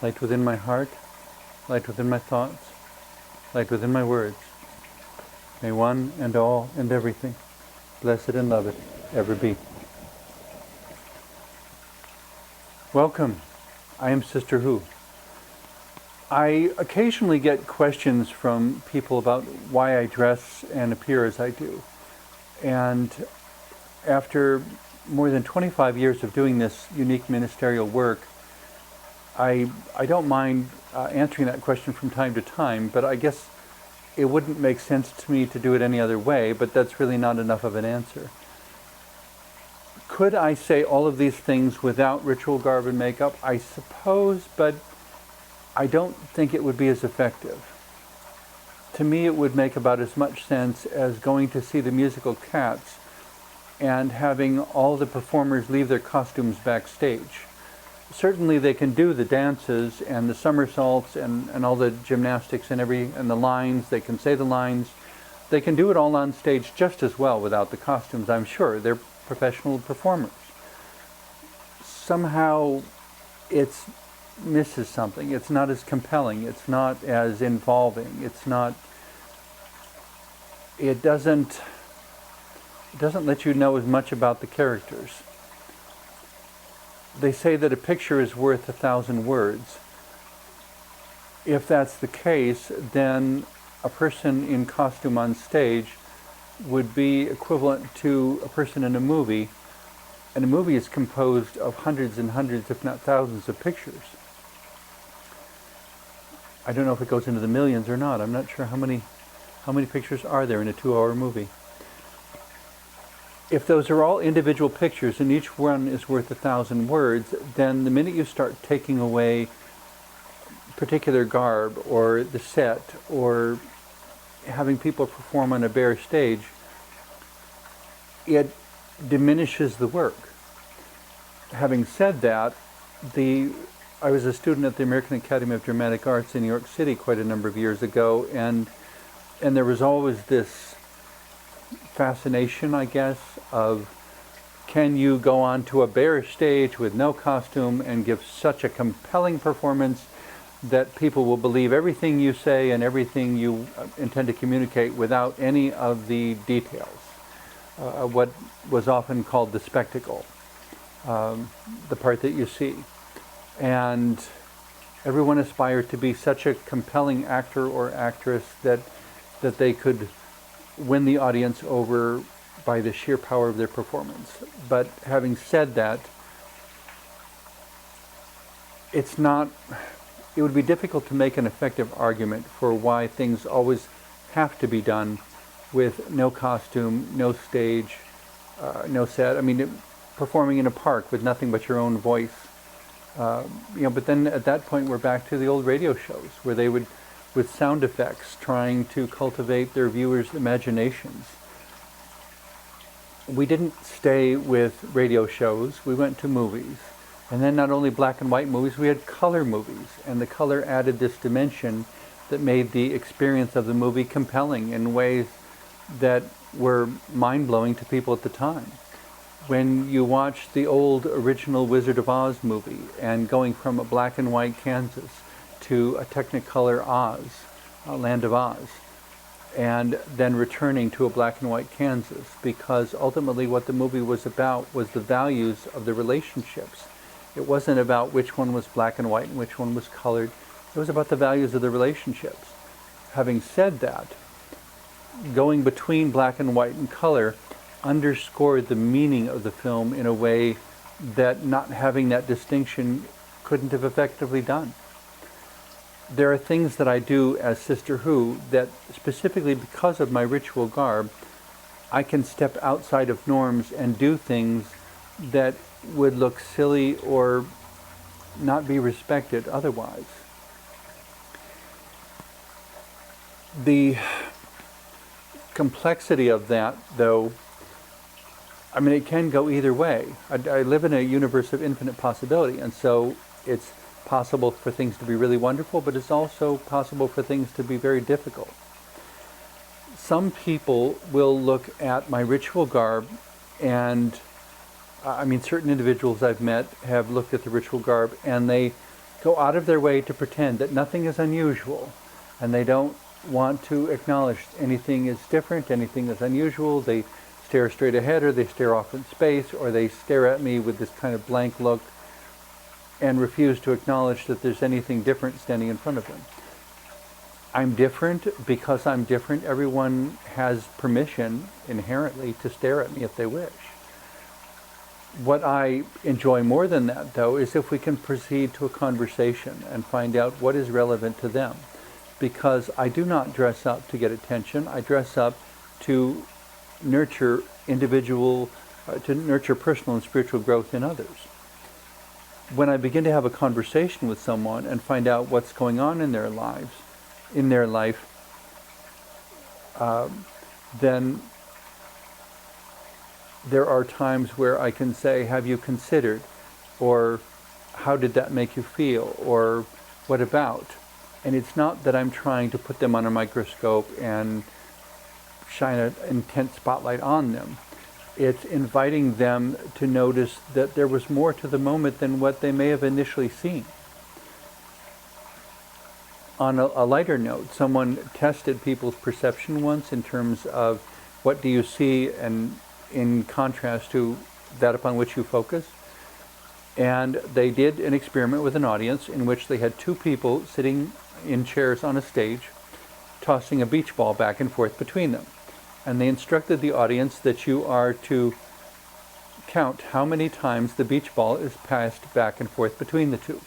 light within my heart, light within my thoughts, light within my words. May one and all and everything, blessed and loved, ever be. Welcome. I am Sister Who. I occasionally get questions from people about why I dress and appear as I do. And after more than 25 years of doing this unique ministerial work, I don't mind answering that question from time to time, but I guess it wouldn't make sense to me to do it any other way, but that's really not enough of an answer. Could I say all of these things without ritual garb and makeup? I suppose, but I don't think it would be as effective. To me, it would make about as much sense as going to see the musical Cats and having all the performers leave their costumes backstage. Certainly they can do the dances and the somersaults and all the gymnastics and the lines. They can say the lines. They can do it all on stage just as well without the costumes, I'm sure. They're professional performers. Somehow it misses something. It's not as compelling. It's not as involving. It doesn't let you know as much about the characters. They say that a picture is worth 1,000 words. If that's the case, then a person in costume on stage would be equivalent to a person in a movie, and a movie is composed of hundreds and hundreds, if not thousands, of pictures. I don't know if it goes into the millions or not. I'm not sure how many pictures are there in a 2-hour movie. If those are all individual pictures and each one is worth 1,000 words, then the minute you start taking away particular garb or the set or having people perform on a bare stage, it diminishes the work. Having said that, I was a student at the American Academy of Dramatic Arts in New York City quite a number of years ago, and there was always this fascination, I guess, of can you go onto a bare stage with no costume and give such a compelling performance that people will believe everything you say and everything you intend to communicate without any of the details, what was often called the spectacle, the part that you see. And everyone aspired to be such a compelling actor or actress that they could win the audience over by the sheer power of their performance. But having said that, it would be difficult to make an effective argument for why things always have to be done with no costume, no stage, no set. I mean, performing in a park with nothing but your own voice. But then at that point we're back to the old radio shows where they would, with sound effects, trying to cultivate their viewers' imaginations. We didn't stay with radio shows, we went to movies. And then not only black and white movies, we had color movies. And the color added this dimension that made the experience of the movie compelling in ways that were mind-blowing to people at the time. When you watch the old original Wizard of Oz movie and going from a black and white Kansas to a Technicolor Oz, Land of Oz, and then returning to a black and white Kansas, because ultimately what the movie was about was the values of the relationships. It wasn't about which one was black and white and which one was colored. It was about the values of the relationships. Having said that, going between black and white and color underscored the meaning of the film in a way that not having that distinction couldn't have effectively done. There are things that I do as Sister Who that, specifically because of my ritual garb, I can step outside of norms and do things that would look silly or not be respected otherwise. The complexity of that, though, I mean, it can go either way. I live in a universe of infinite possibility, and so it's possible for things to be really wonderful, but it's also possible for things to be very difficult. Some people will look at my ritual garb and certain individuals I've met have looked at the ritual garb and they go out of their way to pretend that nothing is unusual, and they don't want to acknowledge anything is different, anything is unusual. They stare straight ahead, or they stare off in space, or they stare at me with this kind of blank look and refuse to acknowledge that there's anything different standing in front of them. I'm different because I'm different. Everyone has permission inherently to stare at me if they wish. What I enjoy more than that, though, is if we can proceed to a conversation and find out what is relevant to them. Because I do not dress up to get attention. I dress up to nurture personal and spiritual growth in others. When I begin to have a conversation with someone and find out what's going on in their life, then there are times where I can say, have you considered? Or how did that make you feel? Or what about? And it's not that I'm trying to put them on a microscope and shine an intense spotlight on them. It's inviting them to notice that there was more to the moment than what they may have initially seen. On a lighter note, someone tested people's perception once in terms of what do you see and in contrast to that upon which you focus. And they did an experiment with an audience in which they had two people sitting in chairs on a stage, tossing a beach ball back and forth between them. And they instructed the audience that you are to count how many times the beach ball is passed back and forth between the two.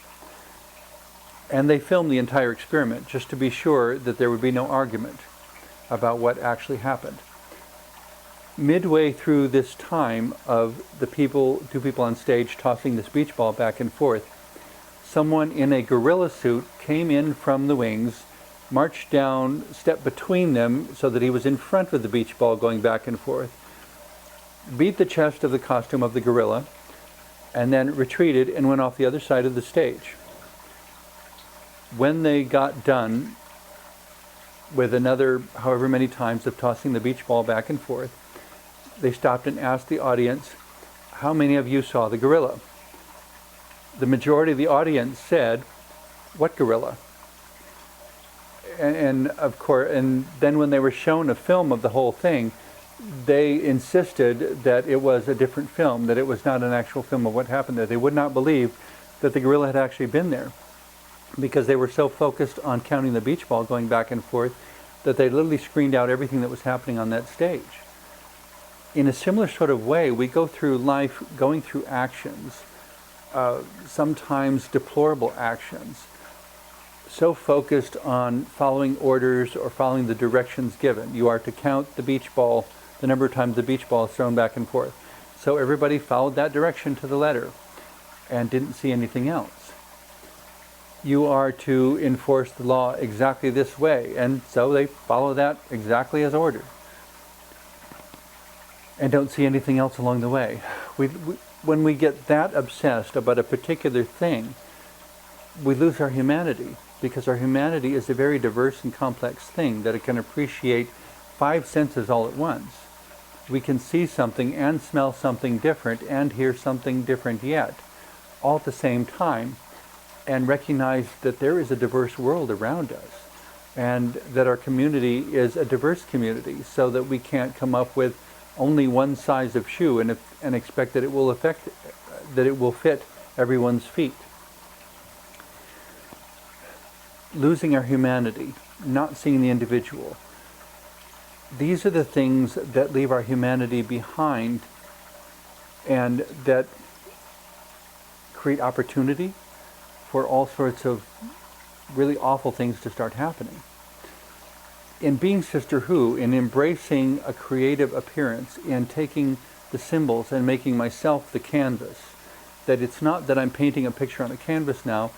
And they filmed the entire experiment just to be sure that there would be no argument about what actually happened. Midway through this time of two people on stage tossing this beach ball back and forth, someone in a gorilla suit came in from the wings, marched down, stepped between them so that he was in front of the beach ball going back and forth, beat the chest of the costume of the gorilla, and then retreated and went off the other side of the stage. When they got done with another however many times of tossing the beach ball back and forth, they stopped and asked the audience, how many of you saw the gorilla? The majority of the audience said, what gorilla? And of course, and then when they were shown a film of the whole thing, they insisted that it was a different film, that it was not an actual film of what happened there. They would not believe that the gorilla had actually been there, because they were so focused on counting the beach ball going back and forth that they literally screened out everything that was happening on that stage. In a similar sort of way, we go through life going through actions, sometimes deplorable actions, so focused on following orders or following the directions given. You are to count the beach ball, the number of times the beach ball is thrown back and forth. So everybody followed that direction to the letter and didn't see anything else. You are to enforce the law exactly this way, and so they follow that exactly as ordered and don't see anything else along the way. When we get that obsessed about a particular thing, we lose our humanity, because our humanity is a very diverse and complex thing that it can appreciate 5 senses all at once. We can see something and smell something different and hear something different yet, all at the same time, and recognize that there is a diverse world around us, and that our community is a diverse community, so that we can't come up with only one size of shoe and expect that it will fit everyone's feet. Losing our humanity, not seeing the individual. These are the things that leave our humanity behind and that create opportunity for all sorts of really awful things to start happening. In being Sister Who, in embracing a creative appearance, in taking the symbols and making myself the canvas, that it's not that I'm painting a picture on a canvas now,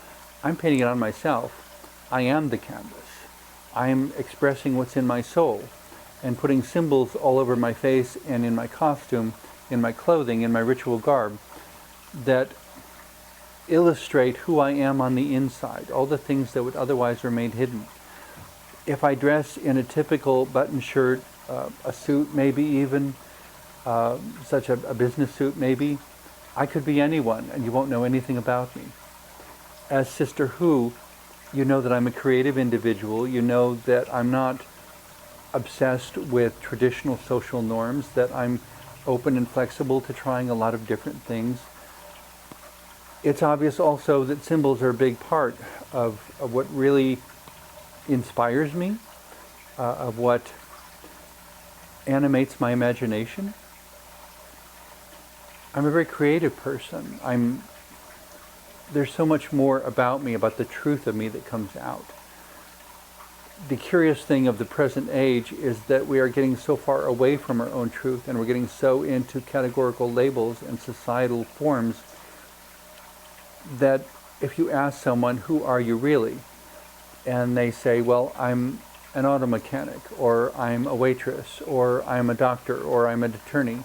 I'm painting it on myself. I am the canvas. I am expressing what's in my soul and putting symbols all over my face and in my costume, in my clothing, in my ritual garb that illustrate who I am on the inside, all the things that would otherwise remain hidden. If I dress in a typical button shirt, a suit maybe even, such a business suit maybe, I could be anyone and you won't know anything about me. As Sister Who, you know that I'm a creative individual. You know that I'm not obsessed with traditional social norms, that I'm open and flexible to trying a lot of different things. It's obvious also that symbols are a big part of what really inspires me, of what animates my imagination. I'm a very creative person. There's so much more about me, about the truth of me that comes out. The curious thing of the present age is that we are getting so far away from our own truth, and we're getting so into categorical labels and societal forms that if you ask someone, who are you really? And they say, well, I'm an auto mechanic, or I'm a waitress, or I'm a doctor, or I'm an attorney.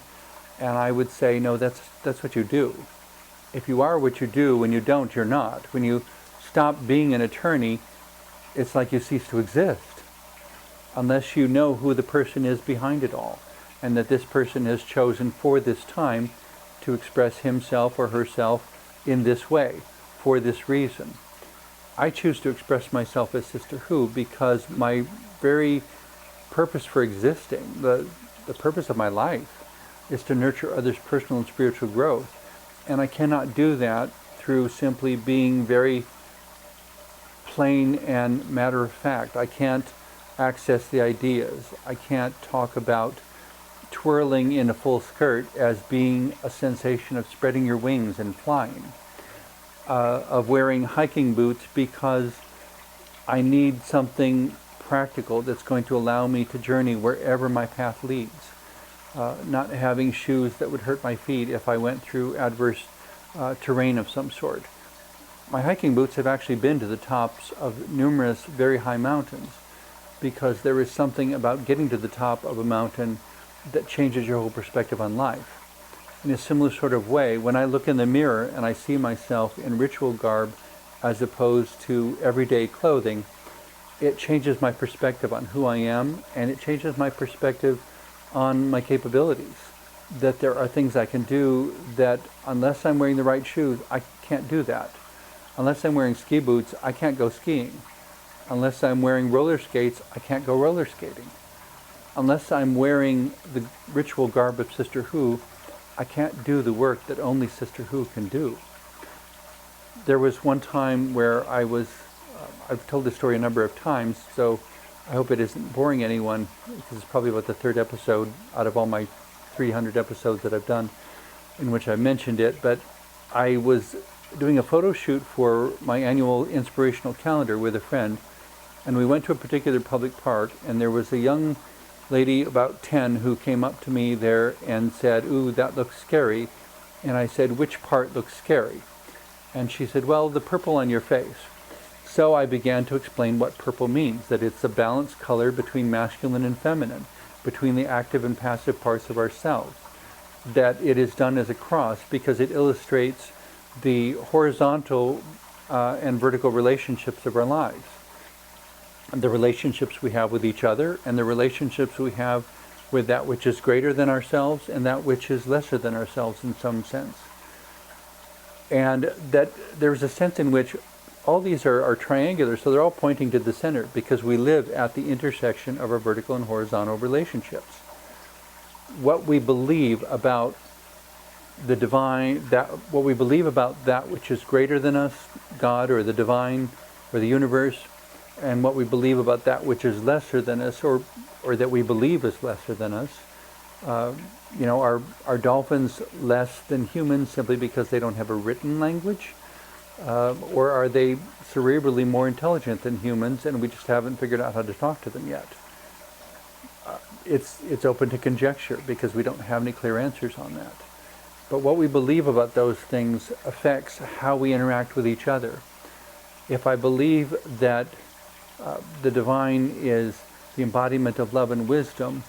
And I would say, no, that's what you do. If you are what you do, when you don't, you're not. When you stop being an attorney, it's like you cease to exist, unless you know who the person is behind it all, and that this person has chosen for this time to express himself or herself in this way, for this reason. I choose to express myself as Sister Who because my very purpose for existing, the purpose of my life, is to nurture others' personal and spiritual growth. And I cannot do that through simply being very plain and matter of fact. I can't access the ideas. I can't talk about twirling in a full skirt as being a sensation of spreading your wings and flying, of wearing hiking boots because I need something practical that's going to allow me to journey wherever my path leads. Not having shoes that would hurt my feet if I went through adverse terrain of some sort. My hiking boots have actually been to the tops of numerous very high mountains, because there is something about getting to the top of a mountain that changes your whole perspective on life. In a similar sort of way, when I look in the mirror and I see myself in ritual garb as opposed to everyday clothing, it changes my perspective on who I am, and it changes my perspective on my capabilities. That there are things I can do that unless I'm wearing the right shoes, I can't do that. Unless I'm wearing ski boots, I can't go skiing. Unless I'm wearing roller skates, I can't go roller skating. Unless I'm wearing the ritual garb of Sister Who, I can't do the work that only Sister Who can do. There was one time where I've told this story a number of times, so I hope it isn't boring anyone, because it's probably about the third episode out of all my 300 episodes that I've done in which I mentioned it, but I was doing a photo shoot for my annual inspirational calendar with a friend, and we went to a particular public park, and there was a young lady about 10 who came up to me there and said, "Ooh, that looks scary." And I said, "Which part looks scary?" And she said, "Well, the purple on your face." So I began to explain what purple means, that it's a balanced color between masculine and feminine, between the active and passive parts of ourselves, that it is done as a cross because it illustrates the horizontal and vertical relationships of our lives, the relationships we have with each other, and the relationships we have with that which is greater than ourselves and that which is lesser than ourselves in some sense. And that there's a sense in which all these are triangular, so they're all pointing to the center, because we live at the intersection of our vertical and horizontal relationships. What we believe about the divine, what we believe about that which is greater than us, God or the divine or the universe, and what we believe about that which is lesser than us, or that we believe is lesser than us. Are dolphins less than humans simply because they don't have a written language? Or are they cerebrally more intelligent than humans and we just haven't figured out how to talk to them yet? It's open to conjecture because we don't have any clear answers on that. But what we believe about those things affects how we interact with each other. If I believe that the divine is the embodiment of love and wisdom,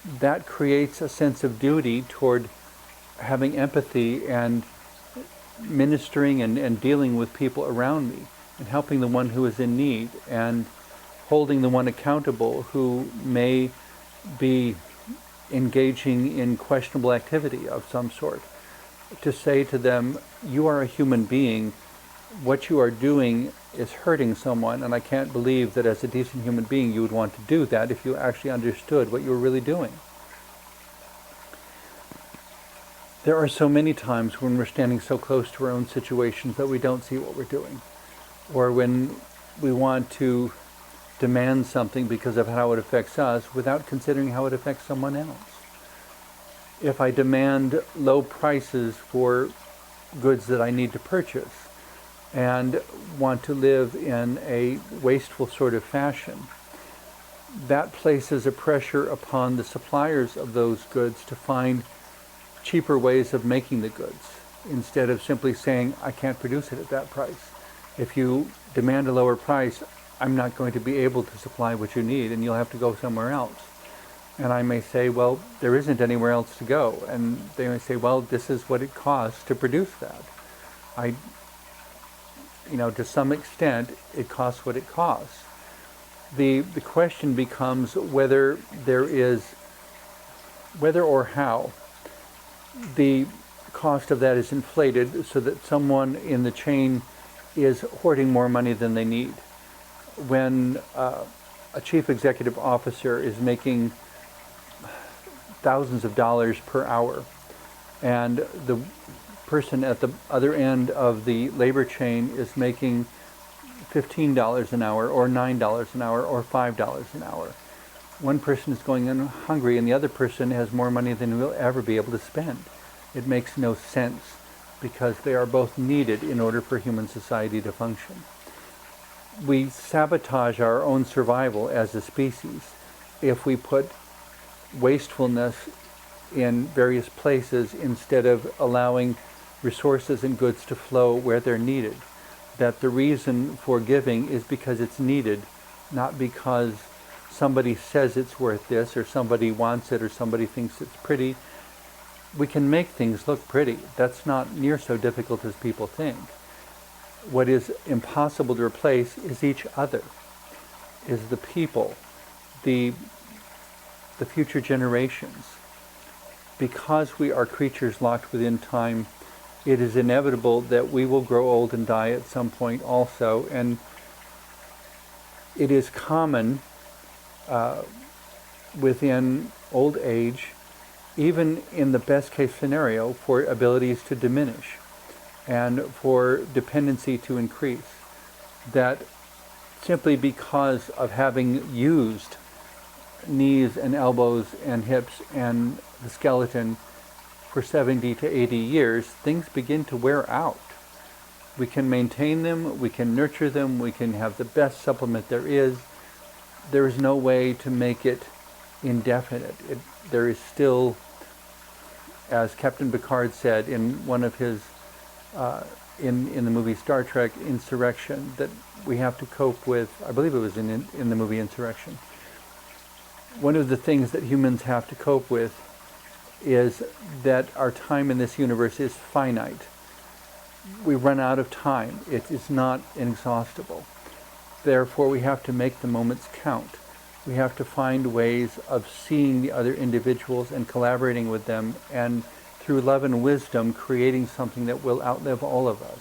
that creates a sense of duty toward having empathy and ministering and dealing with people around me, and helping the one who is in need, and holding the one accountable who may be engaging in questionable activity of some sort. To say to them, you are a human being, what you are doing is hurting someone, and I can't believe that as a decent human being you would want to do that if you actually understood what you were really doing. There are so many times when we're standing so close to our own situations that we don't see what we're doing, or when we want to demand something because of how it affects us without considering how it affects someone else. If I demand low prices for goods that I need to purchase and want to live in a wasteful sort of fashion, that places a pressure upon the suppliers of those goods to find cheaper ways of making the goods, instead of simply saying, I can't produce it at that price. If you demand a lower price, I'm not going to be able to supply what you need, and you'll have to go somewhere else. And I may say, well, there isn't anywhere else to go. And they may say, well, this is what it costs to produce that. To some extent, it costs what it costs. The question becomes whether or how the cost of that is inflated so that someone in the chain is hoarding more money than they need. When a chief executive officer is making thousands of dollars per hour, and the person at the other end of the labor chain is making $15 an hour, or $9 an hour, or $5 an hour. One person is going in hungry, and the other person has more money than he will ever be able to spend. It makes no sense, because they are both needed in order for human society to function. We sabotage our own survival as a species if we put wastefulness in various places instead of allowing resources and goods to flow where they're needed. That the reason for giving is because it's needed, not because somebody says it's worth this, or somebody wants it, or somebody thinks it's pretty. We can make things look pretty. That's not near so difficult as people think. What is impossible to replace is each other, is the people, the future generations. Because we are creatures locked within time, it is inevitable that we will grow old and die at some point also, and it is common within old age, even in the best case scenario, for abilities to diminish and for dependency to increase. That simply because of having used knees and elbows and hips and the skeleton for 70 to 80 years, things begin to wear out. We can maintain them, we can nurture them, we can have the best supplement there is. There is no way to make it indefinite. There is still, as Captain Picard said in one of his, in the movie Star Trek Insurrection, that we have to cope with, I believe it was in the movie Insurrection. One of the things that humans have to cope with is that our time in this universe is finite. We run out of time. It is not inexhaustible. Therefore, we have to make the moments count. We have to find ways of seeing the other individuals and collaborating with them, and through love and wisdom, creating something that will outlive all of us,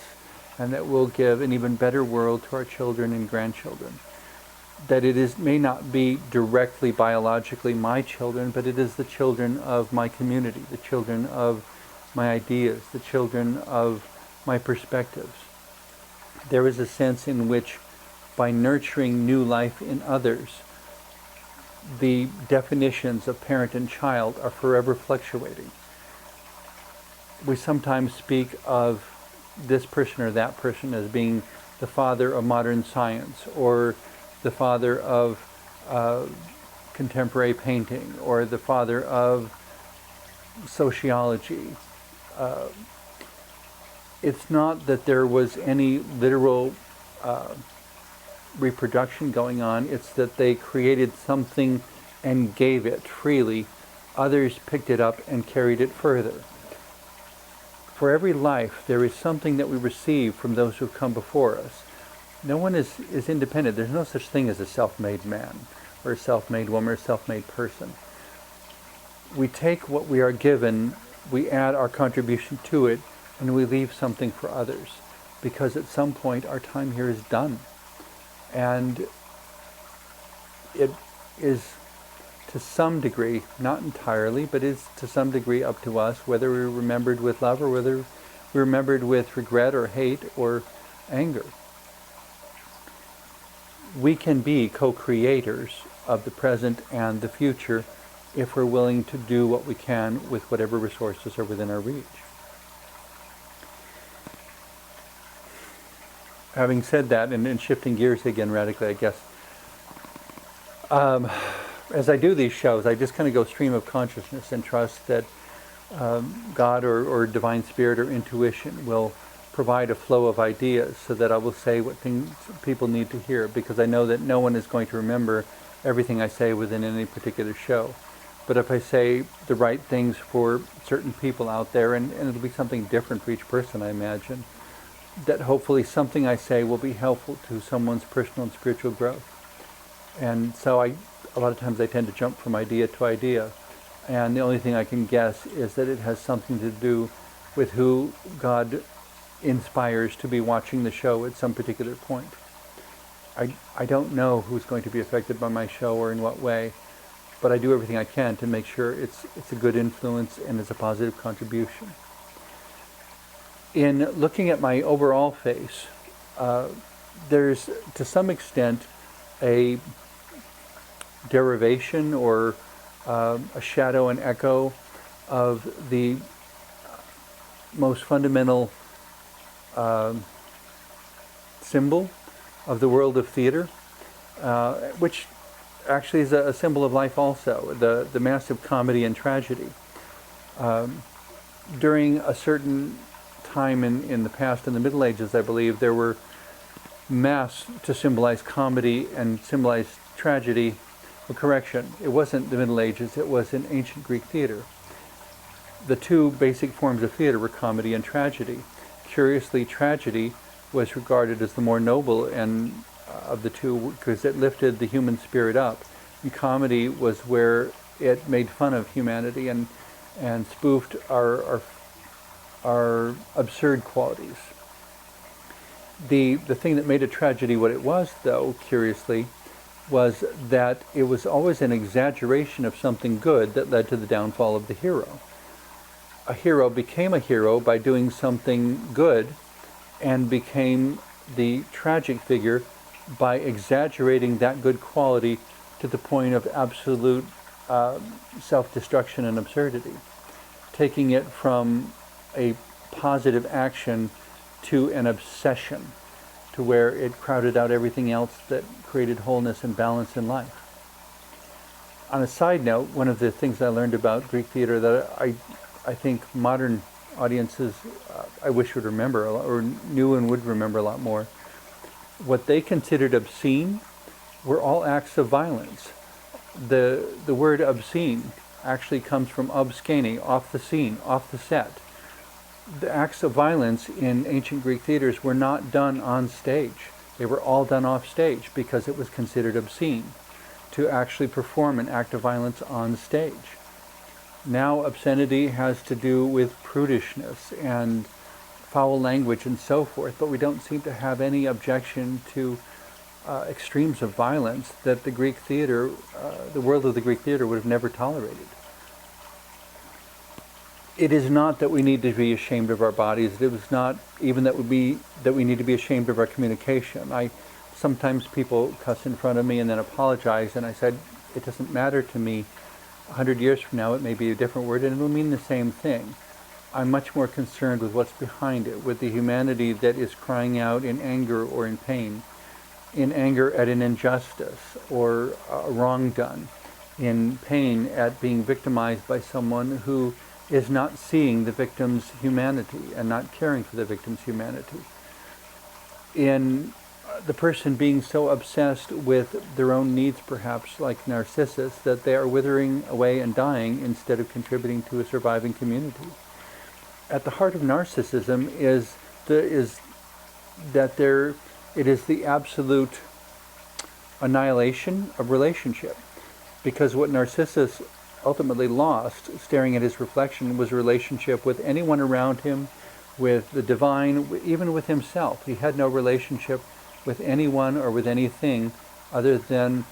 and that will give an even better world to our children and grandchildren. That may not be directly biologically my children, but it is the children of my community, the children of my ideas, the children of my perspectives. There is a sense in which, by nurturing new life in others, the definitions of parent and child are forever fluctuating. We sometimes speak of this person or that person as being the father of modern science, or the father of contemporary painting, or the father of sociology. It's not that there was any literal reproduction going on, it's that they created something and gave it freely. Others picked it up and carried it further. For every life, there is something that we receive from those who have come before us. No one is independent. There's no such thing as a self-made man, or a self-made woman, or a self-made person. We take what we are given, we add our contribution to it, and we leave something for others. because at some point our time here is done. And it is to some degree, not entirely, but is to some degree up to us whether we're remembered with love or whether we're remembered with regret or hate or anger. We can be co-creators of the present and the future if we're willing to do what we can with whatever resources are within our reach. Having said that, and shifting gears again radically, I guess, as I do these shows, I just kind of go stream of consciousness and trust that God or divine spirit or intuition will provide a flow of ideas so that I will say what things people need to hear, because I know that no one is going to remember everything I say within any particular show. But if I say the right things for certain people out there, and it'll be something different for each person, I imagine, that hopefully something I say will be helpful to someone's personal and spiritual growth. And so a lot of times I tend to jump from idea to idea, and the only thing I can guess is that it has something to do with who God inspires to be watching the show at some particular point. I don't know who's going to be affected by my show or in what way, but I do everything I can to make sure it's a good influence and it's a positive contribution. In looking at my overall face, there's to some extent a derivation or a shadow and echo of the most fundamental symbol of the world of theater, which actually is a symbol of life also, the massive comedy and tragedy. During a certain time in the past, in the Middle Ages, I believe, there were masks to symbolize comedy and symbolize tragedy. Well, correction, it wasn't the Middle Ages, it was in ancient Greek theater. The two basic forms of theater were comedy and tragedy. Curiously, tragedy was regarded as the more noble and of the two because it lifted the human spirit up. And comedy was where it made fun of humanity and spoofed our absurd qualities. The thing that made a tragedy what it was, though, curiously, was that it was always an exaggeration of something good that led to the downfall of the hero. A hero became a hero by doing something good and became the tragic figure by exaggerating that good quality to the point of absolute self-destruction and absurdity, taking it from a positive action to an obsession, to where it crowded out everything else that created wholeness and balance in life. On a side note, one of the things I learned about Greek theater that I think modern audiences I wish would remember, or knew and would remember a lot more, what they considered obscene were all acts of violence. The word obscene actually comes from obscene, off the scene, off the set. The acts of violence in ancient Greek theaters were not done on stage. They were all done off stage because it was considered obscene to actually perform an act of violence on stage. Now obscenity has to do with prudishness and foul language and so forth, but we don't seem to have any objection to extremes of violence that the Greek theater, the world of the Greek theater would have never tolerated. It is not that we need to be ashamed of our bodies. It was not even that we need to be ashamed of our communication. Sometimes people cuss in front of me and then apologize, and I said, it doesn't matter to me. 100 years from now, it may be a different word, and it will mean the same thing. I'm much more concerned with what's behind it, with the humanity that is crying out in anger or in pain, in anger at an injustice or a wrong done, in pain at being victimized by someone who is not seeing the victim's humanity and not caring for the victim's humanity. In the person being so obsessed with their own needs, perhaps like Narcissus, that they are withering away and dying instead of contributing to a surviving community. At the heart of narcissism it is the absolute annihilation of relationship, because what Narcissus ultimately lost, staring at his reflection, was a relationship with anyone around him with the divine, even with himself. He had no relationship with anyone or with anything other than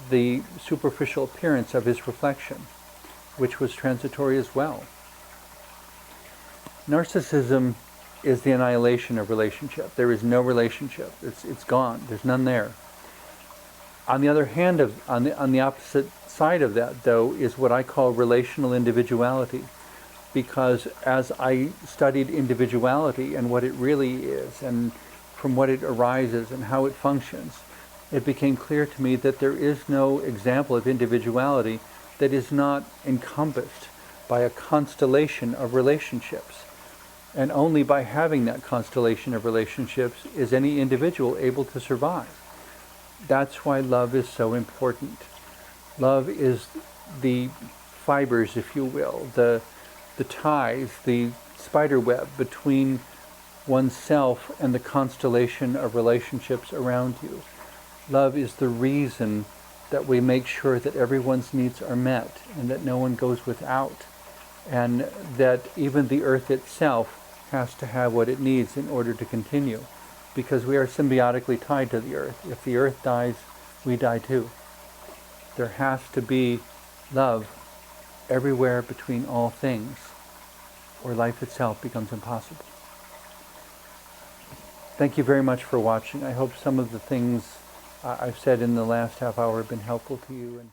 the superficial appearance of his reflection, which was transitory as well. Narcissism is the annihilation of relationship. There is no relationship. It's gone. There's none there. On the other hand, on the opposite side of that, though, is what I call relational individuality. Because as I studied individuality and what it really is, and from what it arises and how it functions, it became clear to me that there is no example of individuality that is not encompassed by a constellation of relationships. And only by having that constellation of relationships is any individual able to survive. That's why love is so important. Love is the fibers, if you will, the ties, the spider web between oneself and the constellation of relationships around you. Love is the reason that we make sure that everyone's needs are met and that no one goes without, and that even the earth itself has to have what it needs in order to continue, because we are symbiotically tied to the earth. If the earth dies, we die too. There has to be love everywhere between all things, or life itself becomes impossible. Thank you very much for watching. I hope some of the things I've said in the last half hour have been helpful to you.